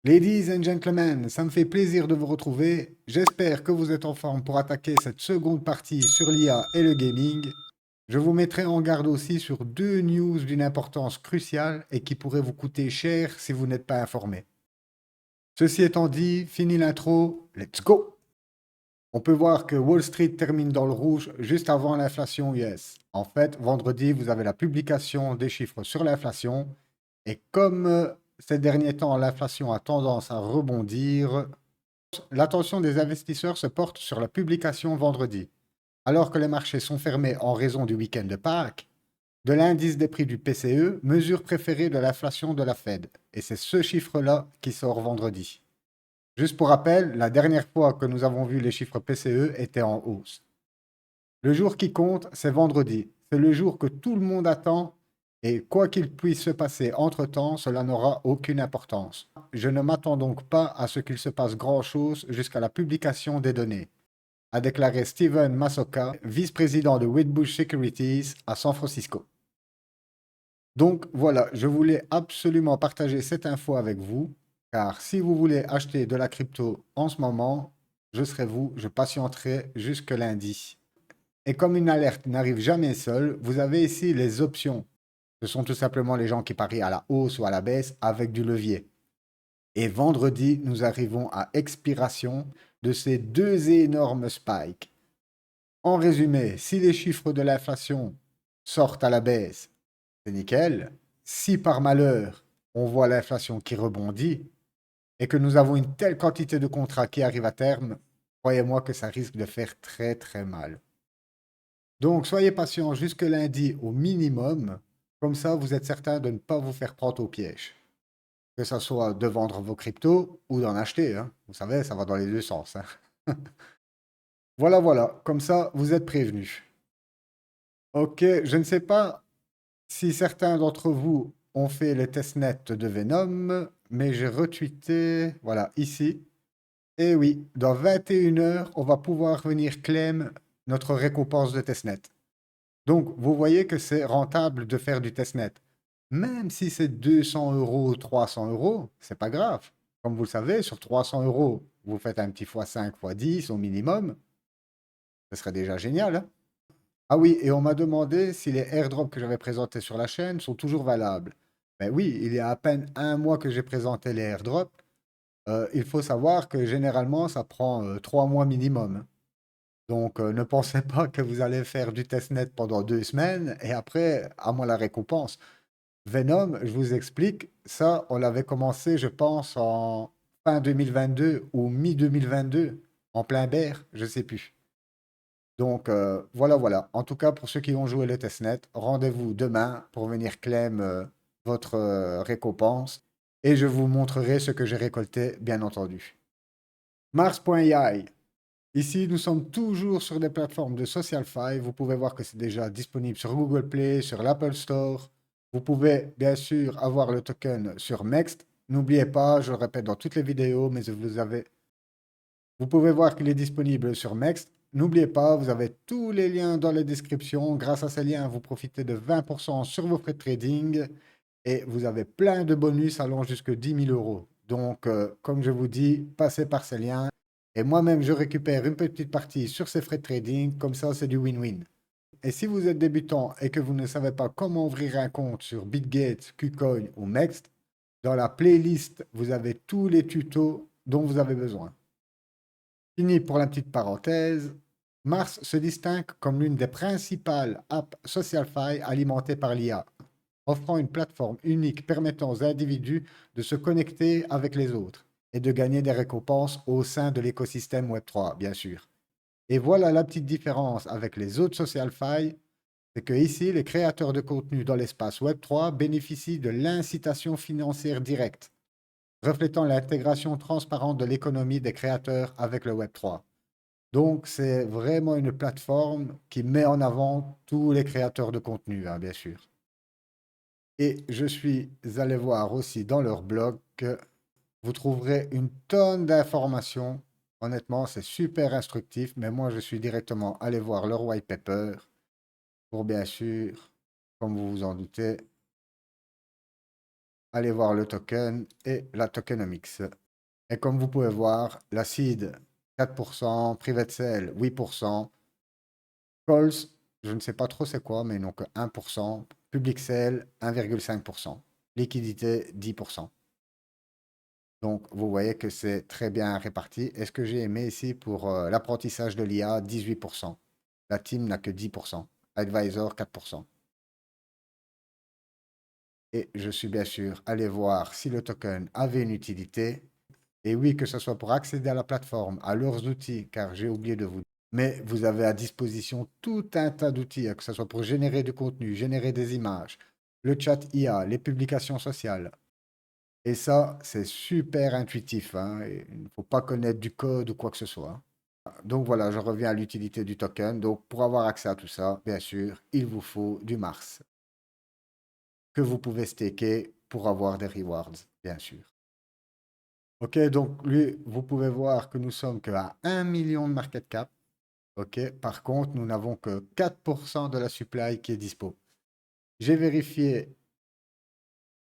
Ladies and gentlemen, ça me fait plaisir de vous retrouver. J'espère que vous êtes en forme pour attaquer cette seconde partie sur l'IA et le gaming. Je vous mettrai en garde aussi sur deux news d'une importance cruciale et qui pourraient vous coûter cher si vous n'êtes pas informé. Ceci étant dit, fini l'intro, let's go! On peut voir que Wall Street termine dans le rouge juste avant l'inflation US. En fait, vendredi, vous avez la publication des chiffres sur l'inflation. Et comme ces derniers temps, l'inflation a tendance à rebondir, l'attention des investisseurs se porte sur la publication vendredi. Alors que les marchés sont fermés en raison du week-end de Pâques, de l'indice des prix du PCE, mesure préférée de l'inflation de la Fed. Et c'est ce chiffre-là qui sort vendredi. Juste pour rappel, la dernière fois que nous avons vu les chiffres PCE étaient en hausse. Le jour qui compte, c'est vendredi. C'est le jour que tout le monde attend et quoi qu'il puisse se passer entre-temps, cela n'aura aucune importance. Je ne m'attends donc pas à ce qu'il se passe grand-chose jusqu'à la publication des données, a déclaré Steven Masoka, vice-président de Wedbush Securities à San Francisco. Donc voilà, je voulais absolument partager cette info avec vous, car si vous voulez acheter de la crypto en ce moment, je serai vous, je patienterai jusque lundi. Et comme une alerte n'arrive jamais seule, vous avez ici les options. Ce sont tout simplement les gens qui parient à la hausse ou à la baisse avec du levier. Et vendredi, nous arrivons à expiration de ces deux énormes spikes. En résumé, si les chiffres de l'inflation sortent à la baisse, c'est nickel. Si par malheur, on voit l'inflation qui rebondit et que nous avons une telle quantité de contrats qui arrivent à terme, croyez-moi que ça risque de faire très très mal. Donc, soyez patient jusque lundi au minimum. Comme ça, vous êtes certain de ne pas vous faire prendre au piège. Que ce soit de vendre vos cryptos ou d'en acheter, hein. Vous savez, ça va dans les deux sens, hein. Voilà, voilà. Comme ça, vous êtes prévenus. Ok, je ne sais pas si certains d'entre vous ont fait les testnets de Venom, mais j'ai retweeté, voilà, ici. Et oui, dans 21 heures, on va pouvoir venir claim notre récompense de testnet. Donc, vous voyez que c'est rentable de faire du testnet. Même si c'est 200 euros, 300 euros, c'est pas grave. Comme vous le savez, sur 300 euros, vous faites un petit x5, x10 au minimum. Ce serait déjà génial, hein. Ah oui, et on m'a demandé si les airdrops que j'avais présentés sur la chaîne sont toujours valables. Ben oui, il y a à peine un mois que j'ai présenté les airdrops. Il faut savoir que généralement, ça prend 3 mois minimum, hein. Donc, ne pensez pas que vous allez faire du testnet pendant 2 semaines et après, à moi la récompense. Venom, je vous explique, ça, on l'avait commencé, je pense, en fin 2022 ou mi-2022, en plein bear, je sais plus. Donc, voilà, voilà. En tout cas, pour ceux qui ont joué le testnet, rendez-vous demain pour venir claim votre récompense et je vous montrerai ce que j'ai récolté, bien entendu. Mars.ai. Ici, nous sommes toujours sur des plateformes de SocialFi. Vous pouvez voir que c'est déjà disponible sur Google Play, sur l'Apple Store. Vous pouvez bien sûr avoir le token sur Mext. N'oubliez pas, je le répète dans toutes les vidéos, mais vous pouvez voir qu'il est disponible sur Mext. N'oubliez pas, vous avez tous les liens dans la description. Grâce à ces liens, vous profitez de 20% sur vos frais de trading et vous avez plein de bonus allant jusqu'à 10 000 euros. Donc, comme je vous dis, passez par ces liens. Et moi-même, je récupère une petite partie sur ces frais de trading. Comme ça, c'est du win-win. Et si vous êtes débutant et que vous ne savez pas comment ouvrir un compte sur Bitgate, KuCoin ou Mext, dans la playlist, vous avez tous les tutos dont vous avez besoin. Fini pour la petite parenthèse. Mars se distingue comme l'une des principales apps SocialFi alimentées par l'IA, offrant une plateforme unique permettant aux individus de se connecter avec les autres et de gagner des récompenses au sein de l'écosystème Web3, bien sûr. Et voilà la petite différence avec les autres SocialFi, c'est que ici, les créateurs de contenu dans l'espace Web3 bénéficient de l'incitation financière directe, reflétant l'intégration transparente de l'économie des créateurs avec le Web3. Donc, c'est vraiment une plateforme qui met en avant tous les créateurs de contenu, hein, bien sûr. Et je suis allé voir aussi dans leur blog que vous trouverez une tonne d'informations. Honnêtement, c'est super instructif, mais moi, je suis directement allé voir leur white paper pour bien sûr, comme vous vous en doutez, allez voir le token et la tokenomics. Et comme vous pouvez voir, la seed 4%, private sale 8%, calls, je ne sais pas trop c'est quoi, mais donc 1%, public sale 1,5%, liquidité 10%. Donc, vous voyez que c'est très bien réparti. Et ce que j'ai aimé ici pour l'apprentissage de l'IA, 18%. La team n'a que 10%. Advisor, 4%. Et je suis bien sûr allé voir si le token avait une utilité. Et oui, que ce soit pour accéder à la plateforme, à leurs outils, car j'ai oublié de vous dire. Mais vous avez à disposition tout un tas d'outils, que ce soit pour générer du contenu, générer des images, le chat IA, les publications sociales. Et ça, c'est super intuitif, hein, et il ne faut pas connaître du code ou quoi que ce soit. Donc voilà, je reviens à l'utilité du token. Donc pour avoir accès à tout ça, bien sûr, il vous faut du Mars que vous pouvez staker pour avoir des rewards, bien sûr. Ok, donc lui, vous pouvez voir que nous sommes qu'à 1 million de market cap. Ok, par contre, nous n'avons que 4% de la supply qui est dispo. J'ai vérifié,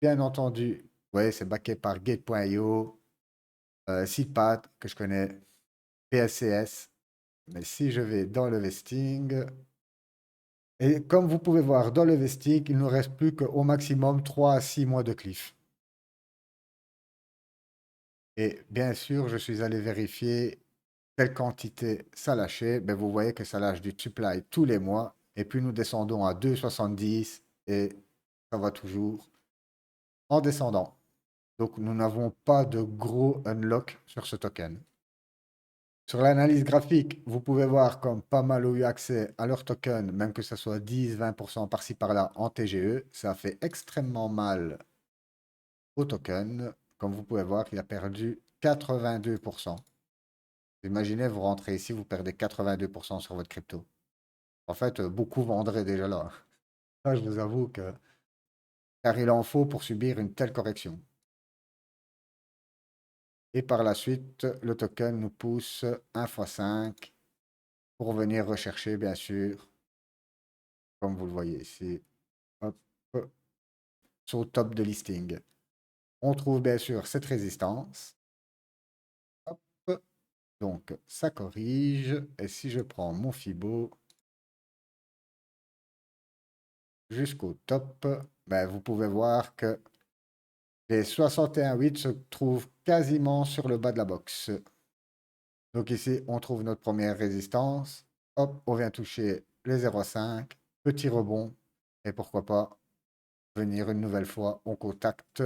bien entendu, ouais, c'est backé par Gate.io, Seedpad, que je connais, PSCS. Mais si je vais dans le vesting, et comme vous pouvez voir dans le vesting, il ne nous reste plus qu'au maximum 3 à 6 mois de cliff. Et bien sûr, je suis allé vérifier quelle quantité ça lâchait. Ben, vous voyez que ça lâche du supply tous les mois. Et puis nous descendons à 2,70 et ça va toujours en descendant. Donc nous n'avons pas de gros unlock sur ce token. Sur l'analyse graphique, vous pouvez voir comme pas mal ont eu accès à leur token, même que ce soit 10-20% par-ci par-là en TGE. Ça fait extrêmement mal au token. Comme vous pouvez voir, il a perdu 82%. Imaginez, vous rentrez ici, vous perdez 82% sur votre crypto. En fait, beaucoup vendraient déjà là. Ça, je vous avoue que... Car il en faut pour subir une telle correction. Et par la suite, le token nous pousse 1 fois 5 pour venir rechercher, bien sûr, comme vous le voyez ici, hop, sur le top de listing. On trouve bien sûr cette résistance. Hop, donc, ça corrige. Et si je prends mon Fibo jusqu'au top, ben, vous pouvez voir que les 61,8 se trouvent quasiment sur le bas de la box. Donc ici, on trouve notre première résistance. Hop, on vient toucher les 0,5. Petit rebond. Et pourquoi pas venir une nouvelle fois au contact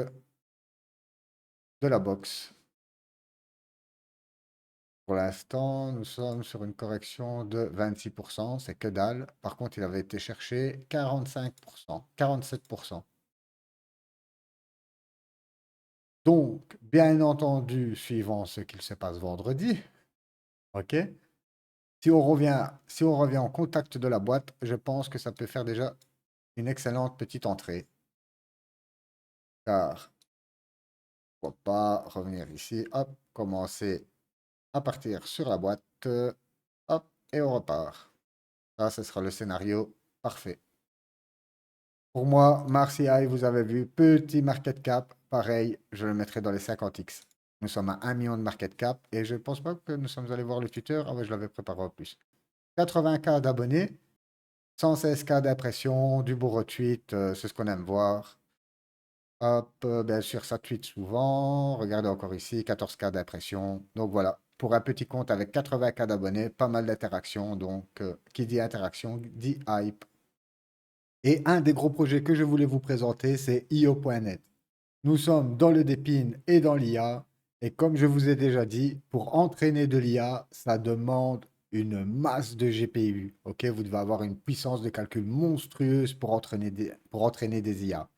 de la box. Pour l'instant, nous sommes sur une correction de 26%. C'est que dalle. Par contre, il avait été cherché 45%, 47%. Donc, bien entendu, suivant ce qu'il se passe vendredi, ok? Si on revient en contact de la boîte, je pense que ça peut faire déjà une excellente petite entrée. Car, pourquoi pas revenir ici, hop, commencer à partir sur la boîte, hop, et on repart. Ça, ce sera le scénario parfait. Pour moi, Marseille, vous avez vu, petit market cap, pareil, je le mettrai dans les 50x. Nous sommes à 1 million de market cap et je ne pense pas que nous sommes allés voir le tuteur. Ah ouais, je l'avais préparé en plus. 80K d'abonnés, 116K d'impression, du beau retweet, c'est ce qu'on aime voir. Hop, bien sûr, ça tweet souvent. Regardez encore ici, 14K d'impression. Donc voilà, pour un petit compte avec 80K d'abonnés, pas mal d'interactions. Donc, qui dit interaction dit hype. Et un des gros projets que je voulais vous présenter, c'est io.net. Nous sommes dans le Dépine et dans l'IA. Et comme je vous ai déjà dit, pour entraîner de l'IA, ça demande une masse de GPU. Ok, vous devez avoir une puissance de calcul monstrueuse pour entraîner des IA.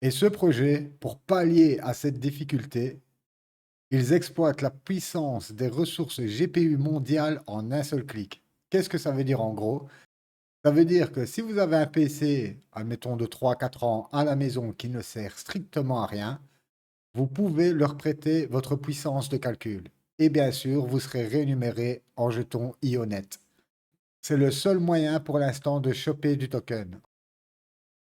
Et ce projet, pour pallier à cette difficulté, ils exploitent la puissance des ressources GPU mondiales en un seul clic. Qu'est-ce que ça veut dire en gros? Ça veut dire que si vous avez un PC, admettons de 3 4 ans à la maison qui ne sert strictement à rien, vous pouvez leur prêter votre puissance de calcul. Et bien sûr, vous serez rémunéré en jetons Ionet. C'est le seul moyen pour l'instant de choper du token.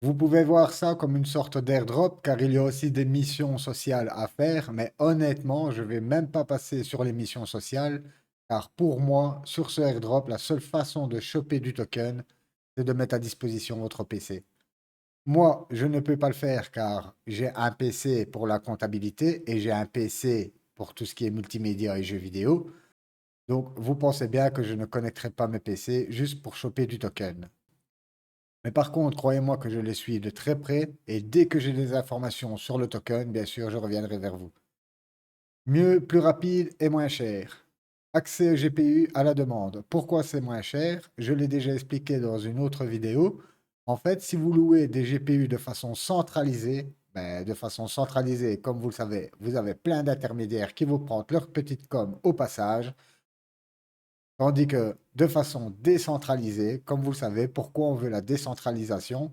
Vous pouvez voir ça comme une sorte d'airdrop, car il y a aussi des missions sociales à faire, mais honnêtement, je vais même pas passer sur les missions sociales, car pour moi, sur ce airdrop, la seule façon de choper du token, c'est de mettre à disposition votre PC. Moi, je ne peux pas le faire car j'ai un PC pour la comptabilité et j'ai un PC pour tout ce qui est multimédia et jeux vidéo. Donc, vous pensez bien que je ne connecterai pas mes PC juste pour choper du token. Mais par contre, croyez-moi que je les suis de très près et dès que j'ai des informations sur le token, bien sûr, je reviendrai vers vous. Mieux, plus rapide et moins cher. Accès au GPU à la demande. Pourquoi c'est moins cher? Je l'ai déjà expliqué dans une autre vidéo. En fait, si vous louez des GPU de façon centralisée, comme vous le savez, vous avez plein d'intermédiaires qui vous prennent leur petite com au passage. Tandis que de façon décentralisée, comme vous le savez, pourquoi on veut la décentralisation?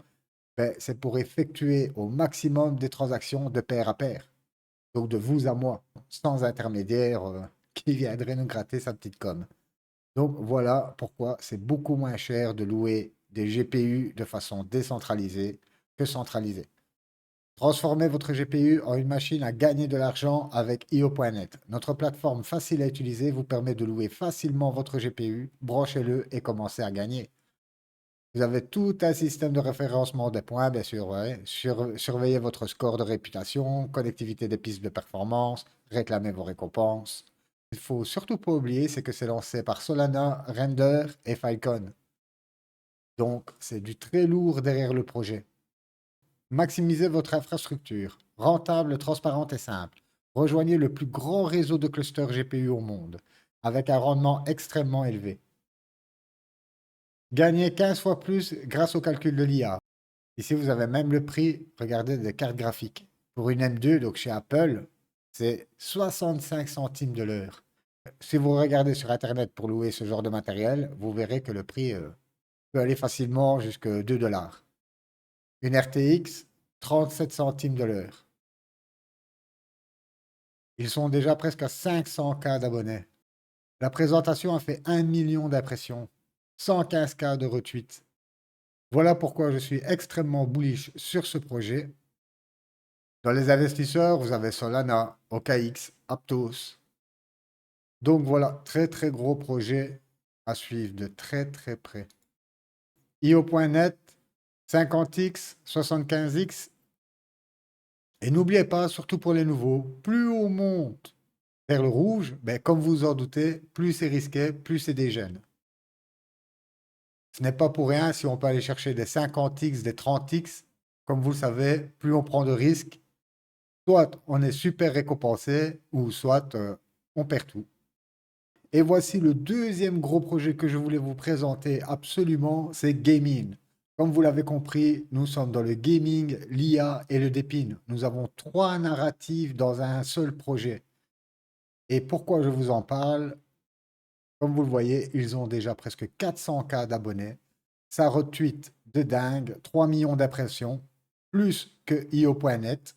Ben, c'est pour effectuer au maximum des transactions de pair à pair. Donc de vous à moi, sans intermédiaire qui viendrait nous gratter sa petite com. Donc voilà pourquoi c'est beaucoup moins cher de louer des GPU de façon décentralisée que centralisée. Transformez votre GPU en une machine à gagner de l'argent avec io.net. Notre plateforme facile à utiliser vous permet de louer facilement votre GPU, branchez-le et commencez à gagner. Vous avez tout un système de référencement des points, bien sûr, ouais. Surveillez votre score de réputation, connectivité des pistes de performance, réclamez vos récompenses. Il faut surtout pas oublier, c'est que c'est lancé par Solana, Render et Falcon. Donc, c'est du très lourd derrière le projet. Maximisez votre infrastructure, rentable, transparente et simple. Rejoignez le plus grand réseau de clusters GPU au monde, avec un rendement extrêmement élevé. Gagnez 15 fois plus grâce au calcul de l'IA. Ici, vous avez même le prix, regardez, des cartes graphiques. Pour une M2, donc chez Apple, c'est 65 centimes de l'heure. Si vous regardez sur Internet pour louer ce genre de matériel, vous verrez que le prix peut aller facilement jusqu'à 2 dollars. Une RTX, 37 centimes de l'heure. Ils sont déjà presque à 500K d'abonnés. La présentation a fait 1 million d'impressions, 115K de retweets. Voilà pourquoi je suis extrêmement bullish sur ce projet. Dans les investisseurs, vous avez Solana, OKX, Aptos. Donc voilà, très très gros projet à suivre de très très près. IO.net, 50X, 75X. Et n'oubliez pas, surtout pour les nouveaux, plus on monte vers le rouge, ben, comme vous en doutez, plus c'est risqué, plus c'est des gènes. Ce n'est pas pour rien si on peut aller chercher des 50X, des 30X. Comme vous le savez, plus on prend de risques, soit on est super récompensé, ou soit on perd tout. Et voici le deuxième gros projet que je voulais vous présenter absolument, c'est Gaming. Comme vous l'avez compris, nous sommes dans le gaming, l'IA et le dépine. Nous avons trois narratifs dans un seul projet. Et pourquoi je vous en parle? Comme vous le voyez, ils ont déjà presque 400K d'abonnés. Ça retweet de dingue, 3 millions d'impressions, plus que io.net.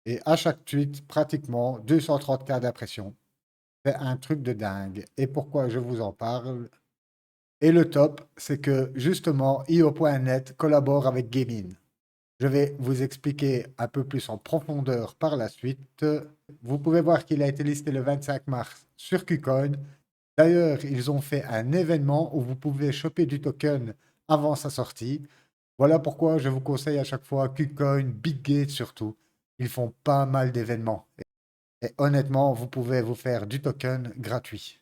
Et à chaque tweet, pratiquement 230K d'impressions. C'est un truc de dingue. Et pourquoi je vous en parle? Et le top, c'est que justement, io.net collabore avec Gaming. Je vais vous expliquer un peu plus en profondeur par la suite. Vous pouvez voir qu'il a été listé le 25 mars sur KuCoin. D'ailleurs, ils ont fait un événement où vous pouvez choper du token avant sa sortie. Voilà pourquoi je vous conseille à chaque fois KuCoin, BitGate surtout. Ils font pas mal d'événements. Et honnêtement, vous pouvez vous faire du token gratuit.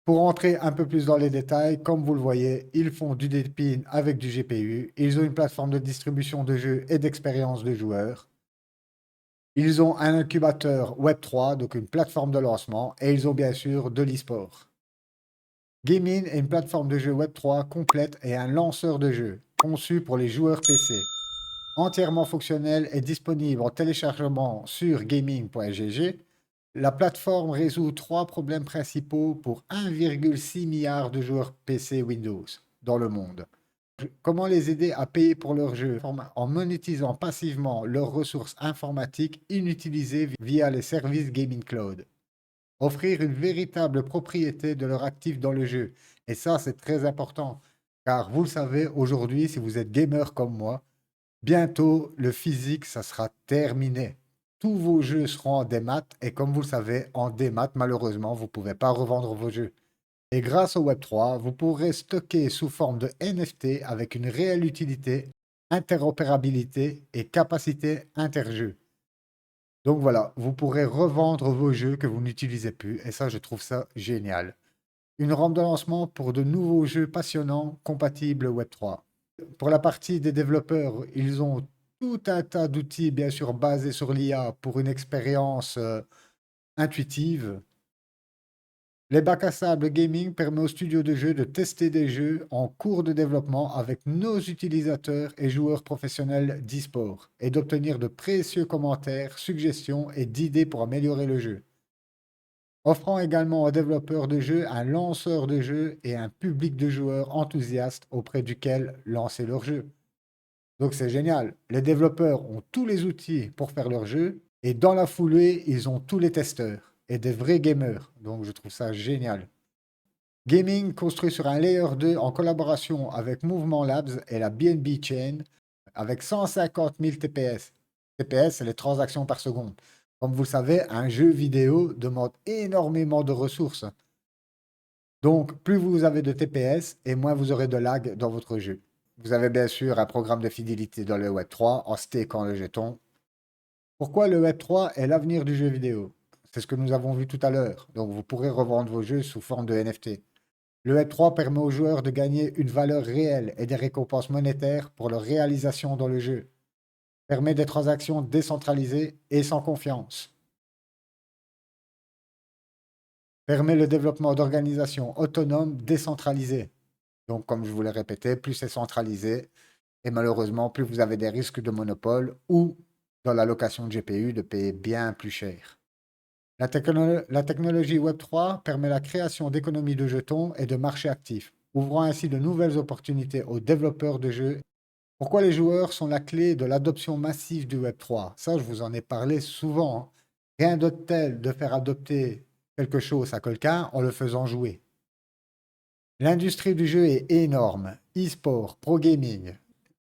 Pour entrer un peu plus dans les détails, comme vous le voyez, ils font du dépine avec du GPU. Ils ont une plateforme de distribution de jeux et d'expérience de joueurs. Ils ont un incubateur Web3, donc une plateforme de lancement, et ils ont bien sûr de l'e-sport. Gaming est une plateforme de jeux Web3 complète et un lanceur de jeux, conçu pour les joueurs PC. Entièrement fonctionnel et disponible en téléchargement sur gaming.gg. La plateforme résout trois problèmes principaux pour 1,6 milliard de joueurs PC Windows dans le monde. Comment les aider à payer pour leurs jeux en monétisant passivement leurs ressources informatiques inutilisées via les services Gaming Cloud. Offrir une véritable propriété de leur actif dans le jeu. Et ça, c'est très important. Car vous le savez, aujourd'hui, si vous êtes gamer comme moi, Bientôt, le physique, ça sera terminé. Tous vos jeux seront en démat et comme vous le savez, en démat, malheureusement, vous ne pouvez pas revendre vos jeux. Et grâce au Web3, vous pourrez stocker sous forme de NFT avec une réelle utilité, interopérabilité et capacité interjeu. Donc voilà, vous pourrez revendre vos jeux que vous n'utilisez plus et ça, je trouve ça génial. Une rampe de lancement pour de nouveaux jeux passionnants compatibles Web3. Pour la partie des développeurs, ils ont tout un tas d'outils, bien sûr, basés sur l'IA pour une expérience intuitive. Les bacs à sable gaming permet aux studios de jeux de tester des jeux en cours de développement avec nos utilisateurs et joueurs professionnels d'e-sport et d'obtenir de précieux commentaires, suggestions et d'idées pour améliorer le jeu. Offrant également aux développeurs de jeux un lanceur de jeux et un public de joueurs enthousiastes auprès duquel lancer leur jeu. Donc c'est génial. Les développeurs ont tous les outils pour faire leur jeu et dans la foulée, ils ont tous les testeurs et des vrais gamers. Donc je trouve ça génial. Gaming construit sur un Layer 2 en collaboration avec Movement Labs et la BNB Chain avec 150 000 TPS. TPS, c'est les transactions par seconde. Comme vous le savez, un jeu vidéo demande énormément de ressources. Donc, plus vous avez de TPS et moins vous aurez de lag dans votre jeu. Vous avez bien sûr un programme de fidélité dans le Web3 en stakant le jeton. Pourquoi le Web3 est l'avenir du jeu vidéo? C'est ce que nous avons vu tout à l'heure. Donc, vous pourrez revendre vos jeux sous forme de NFT. Le Web3 permet aux joueurs de gagner une valeur réelle et des récompenses monétaires pour leur réalisation dans le jeu. Permet des transactions décentralisées et sans confiance. Permet le développement d'organisations autonomes décentralisées. Donc, comme je vous l'ai répété, plus c'est centralisé, et malheureusement, plus vous avez des risques de monopole ou, dans la location de GPU, de payer bien plus cher. La technologie Web3 permet la création d'économies de jetons et de marchés actifs, ouvrant ainsi de nouvelles opportunités aux développeurs de jeux. Pourquoi les joueurs sont la clé de l'adoption massive du Web3? Ça, je vous en ai parlé souvent, hein. Rien d'autre tel de faire adopter quelque chose à quelqu'un en le faisant jouer. L'industrie du jeu est énorme. E-sport, pro gaming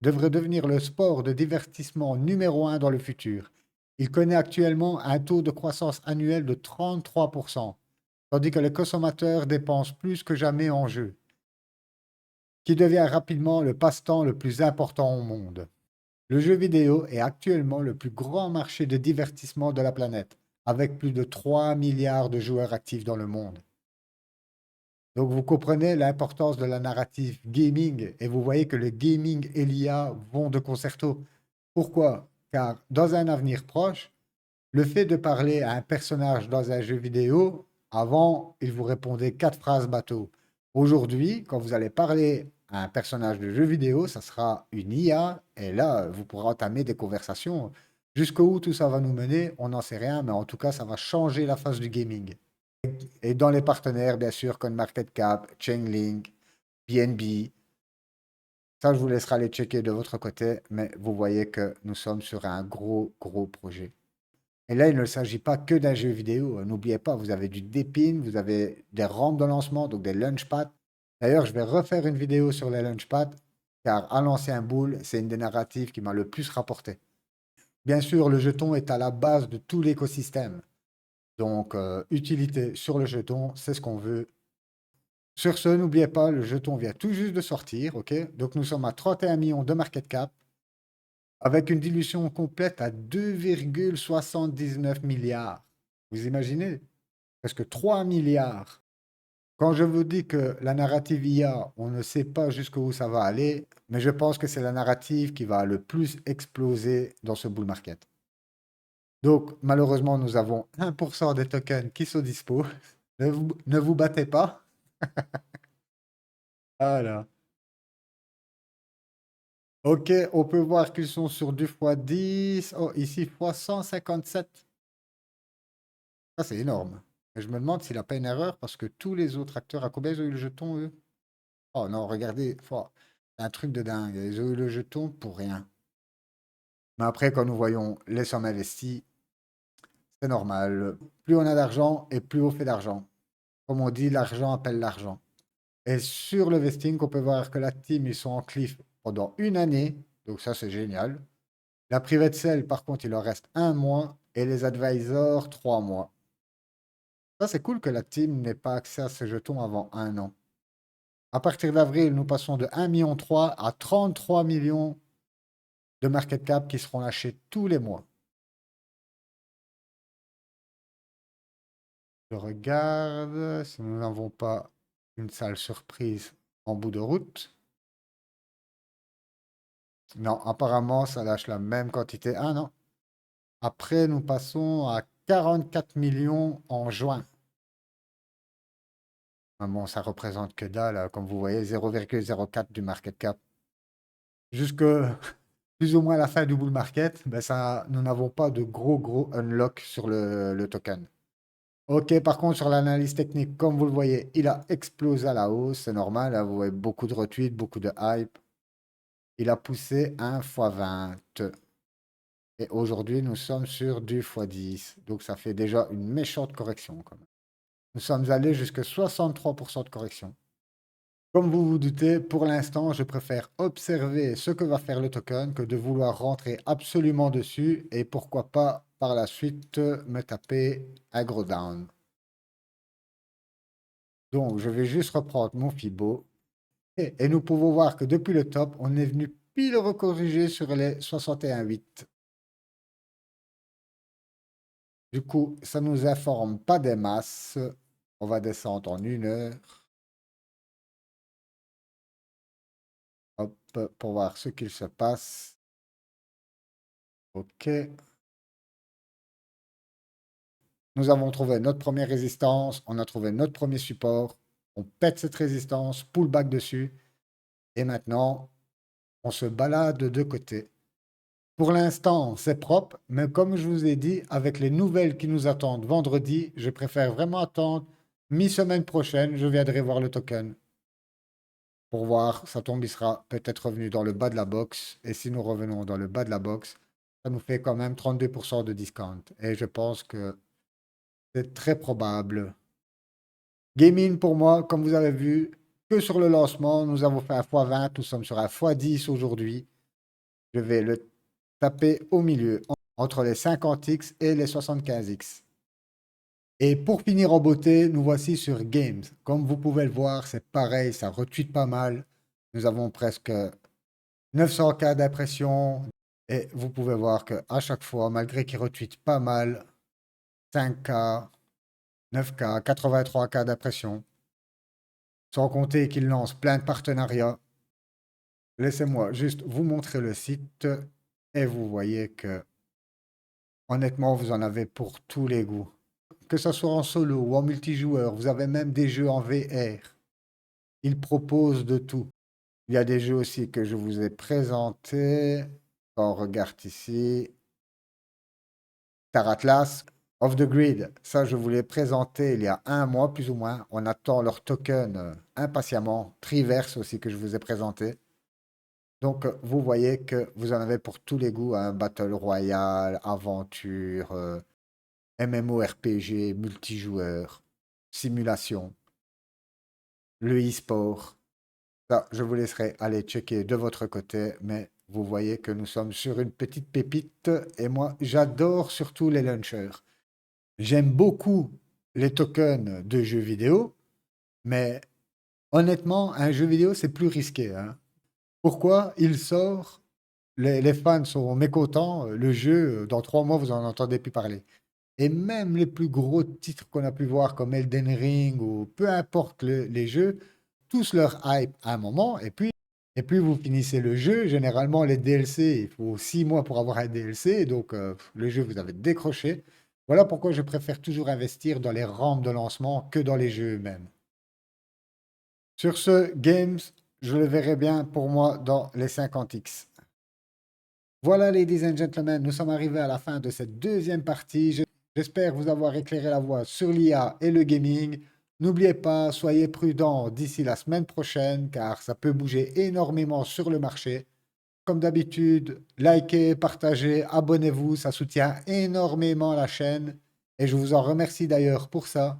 devrait devenir le sport de divertissement numéro un dans le futur. Il connaît actuellement un taux de croissance annuel de 33%, tandis que les consommateurs dépensent plus que jamais en jeux, qui devient rapidement le passe-temps le plus important au monde. Le jeu vidéo est actuellement le plus grand marché de divertissement de la planète, avec plus de 3 milliards de joueurs actifs dans le monde. Donc vous comprenez l'importance de la narrative gaming et vous voyez que le gaming et l'IA vont de concerto. Pourquoi? Car dans un avenir proche, le fait de parler à un personnage dans un jeu vidéo, avant, il vous répondait 4 phrases bateau. Aujourd'hui, quand vous allez parler à un personnage de jeu vidéo, ça sera une IA et là, vous pourrez entamer des conversations. Jusqu'où tout ça va nous mener, on n'en sait rien, mais en tout cas, ça va changer la face du gaming. Et dans les partenaires, bien sûr, comme MarketCap, Chainlink, BNB, ça, je vous laisserai aller checker de votre côté, mais vous voyez que nous sommes sur un gros, gros projet. Et là, il ne s'agit pas que d'un jeu vidéo. N'oubliez pas, vous avez du Dépine, vous avez des rampes de lancement, donc des launchpads. D'ailleurs, je vais refaire une vidéo sur les launchpads, car à l'ancien boule, c'est une des narratives qui m'a le plus rapporté. Bien sûr, le jeton est à la base de tout l'écosystème. Donc, utilité sur le jeton, c'est ce qu'on veut. Sur ce, n'oubliez pas, le jeton vient tout juste de sortir, ok? Donc, nous sommes à 31 millions de market cap, avec une dilution complète à 2,79 milliards. Vous imaginez? Presque 3 milliards. Quand je vous dis que la narrative IA, on ne sait pas jusqu'où ça va aller, mais je pense que c'est la narrative qui va le plus exploser dans ce bull market. Donc, malheureusement, nous avons 1% des tokens qui sont dispo. Ne vous battez pas. Voilà. Ok, on peut voir qu'ils sont sur du x10. Oh, ici, x157. Ça, c'est énorme. Et je me demande s'il n'a pas une erreur parce que tous les autres acteurs, à combien ils ont eu le jeton, eux? Oh non, regardez, c'est un truc de dingue. Ils ont eu le jeton pour rien. Mais après, quand nous voyons les sommes investies, c'est normal. Plus on a d'argent et plus on fait d'argent. Comme on dit, l'argent appelle l'argent. Et sur le vesting, on peut voir que la team, ils sont en cliff pendant une année. Donc ça, c'est génial. La private sale, par contre, il leur reste 1 mois et les advisors, 3 mois. Ça, c'est cool que la team n'ait pas accès à ces jetons avant 1 an. À partir d'avril, nous passons de 1,3 million à 33 millions de market cap qui seront lâchés tous les mois. Je regarde si nous n'avons pas une sale surprise en bout de route. Non, apparemment, ça lâche la même quantité. Ah non. Après, nous passons à 44 millions en juin. Ah bon, ça représente que dalle, comme vous voyez, 0,04 du market cap. Jusque plus ou moins la fin du bull market, ben ça, nous n'avons pas de gros unlock sur le token. Ok, par contre, sur l'analyse technique, comme vous le voyez, il a explosé à la hausse, c'est normal, hein, vous voyez beaucoup de retweets, beaucoup de hype. Il a poussé 1 fois 20. Et aujourd'hui, nous sommes sur du x10. Donc, ça fait déjà une méchante correction, quand même. Nous sommes allés jusqu'à 63% de correction. Comme vous vous doutez, pour l'instant, je préfère observer ce que va faire le token que de vouloir rentrer absolument dessus et pourquoi pas par la suite me taper un gros down. Donc, je vais juste reprendre mon Fibo et nous pouvons voir que depuis le top, on est venu pile recorriger sur les 61,8. Du coup, ça nous informe pas des masses. On va descendre en 1 heure. Hop, pour voir ce qu'il se passe. OK. Nous avons trouvé notre première résistance. On a trouvé notre premier support. On pète cette résistance, pullback dessus. Et maintenant, on se balade de deux côtés. Pour l'instant, c'est propre, mais comme je vous ai dit, avec les nouvelles qui nous attendent vendredi, je préfère vraiment attendre mi-semaine prochaine. Je viendrai voir le token. Pour voir, ça tombe, il sera peut-être revenu dans le bas de la box. Et si nous revenons dans le bas de la box, ça nous fait quand même 32% de discount. Et je pense que c'est très probable. Gaming, pour moi, comme vous avez vu, que sur le lancement, nous avons fait un x20. Nous sommes sur un x10 aujourd'hui. Je vais le taper au milieu, entre les 50x et les 75x. Et pour finir en beauté, nous voici sur Games. Comme vous pouvez le voir, c'est pareil, ça retweet pas mal. Nous avons presque 900 cas d'impression. Et vous pouvez voir qu'à chaque fois, malgré qu'il retweet pas mal, 5K, 9K, 83 cas d'impression, sans compter qu'il lance plein de partenariats. Laissez-moi juste vous montrer le site et vous voyez que, honnêtement, vous en avez pour tous les goûts. Que ce soit en solo ou en multijoueur, vous avez même des jeux en VR. Il propose de tout. Il y a des jeux aussi que je vous ai présentés. On regarde ici. Star Atlas, Off the Grid. Ça, je vous l'ai présenté il y a 1 mois, plus ou moins. On attend leur token impatiemment. Triverse aussi que je vous ai présenté. Donc, vous voyez que vous en avez pour tous les goûts. Un Battle Royale, aventure, MMORPG, multijoueur, simulation, le e-sport. Ça, je vous laisserai aller checker de votre côté, mais vous voyez que nous sommes sur une petite pépite et moi, j'adore surtout les launchers. J'aime beaucoup les tokens de jeux vidéo, mais honnêtement, un jeu vidéo, c'est plus risqué, hein. Pourquoi il sort, les fans sont mécontents, le jeu, dans 3 mois, vous en entendez plus parler. Et même les plus gros titres qu'on a pu voir comme Elden Ring ou peu importe les jeux, tous leur hype à un moment et puis vous finissez le jeu. Généralement, les DLC, il faut 6 mois pour avoir un DLC, donc le jeu vous avez décroché. Voilà pourquoi je préfère toujours investir dans les rampes de lancement que dans les jeux eux-mêmes. Sur ce, Games, je le verrai bien pour moi dans les 50x. Voilà, ladies and gentlemen, nous sommes arrivés à la fin de cette deuxième partie. J'espère vous avoir éclairé la voie sur l'IA et le gaming. N'oubliez pas, soyez prudents d'ici la semaine prochaine, car ça peut bouger énormément sur le marché. Comme d'habitude, likez, partagez, abonnez-vous, ça soutient énormément la chaîne. Et je vous en remercie d'ailleurs pour ça.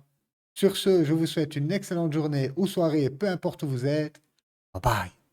Sur ce, je vous souhaite une excellente journée ou soirée, peu importe où vous êtes. Bye bye.